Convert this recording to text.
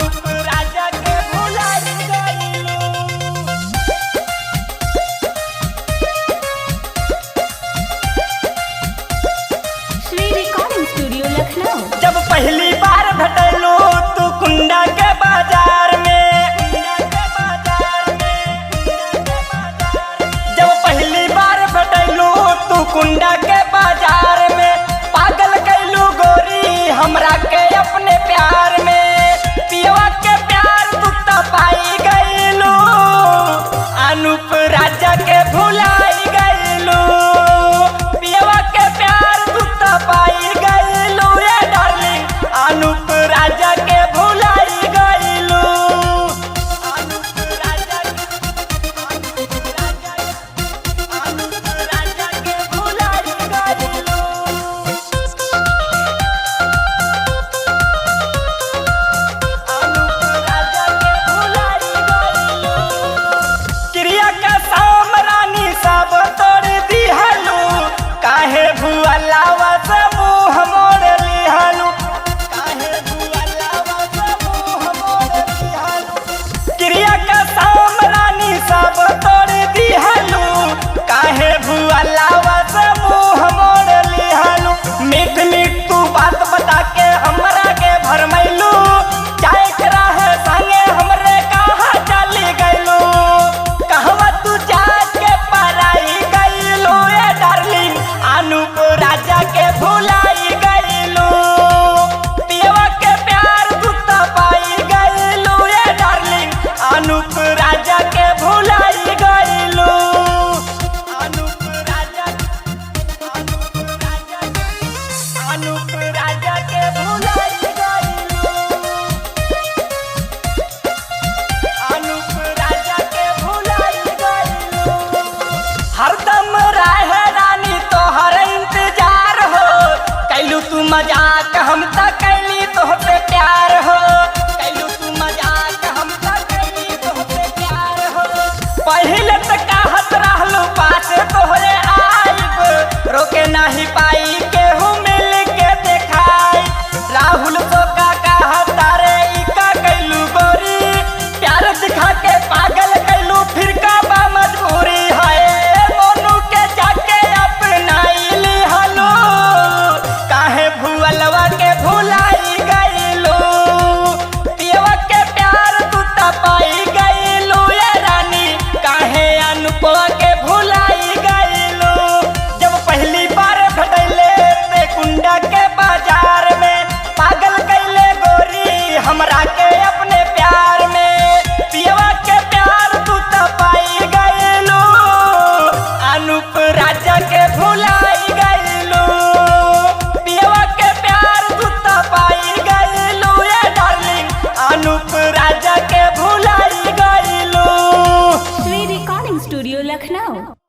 अनूप राजा के भुलाई गइलू। Shri recording studio Lucknow. जब पहली बार भेटलू तू कुंडा के बाजार में, जब पहली बार भेटलू तू कुंडा के बाजार में, पागल कैलू गोरी हमरा के अपने प्यार में, पियवा के प्यार तू तो पाई गइलू, अनूप राजा के भुलाई गइलू, पियवा के प्यार तू तो पाई गइलू ये डार्लिंग, अनूप राजा के भुलाई गइलू। अनूप राजा के भुलाई गइलू। क्रिया का शाम रानी सब तोड़ दिहलू, काहे भुअलावा से मुँह मोड़ लिहलू, काहे भुअलावा से मुँह मोड़ लिहलू। क्रिया का शाम रानी सब तोड़ दिहलू, काहे भुअलावा से मुँह मोड़ लिहलू। मीठ मीठ तू बात बता के हमरा के भरमैलू, चाहे रहे संगे हमरे कहाँ चली गइलू, कहवा तू जाके पराई गइलू ए डार्लिंग, अनूप राजा के भुलाई गइलू, पियवा के प्यार तू तो पाई गइलू ए डार्लिंग, अनूप राजा के भुलाई गइलू। अनूप राजा के भुलाई गइलू, अनूप राजा के भुलाई गइलू। हरदम रहे रानी तोहर इंतजार हो, कैलू तू मजाक हम त कैली तोहसे प्यार हो, कैलू तू मजाक हम त कैली तोहसे प्यार हो। पहिले त कहत रहलू पास तोहरे आइब, रोके नाही पा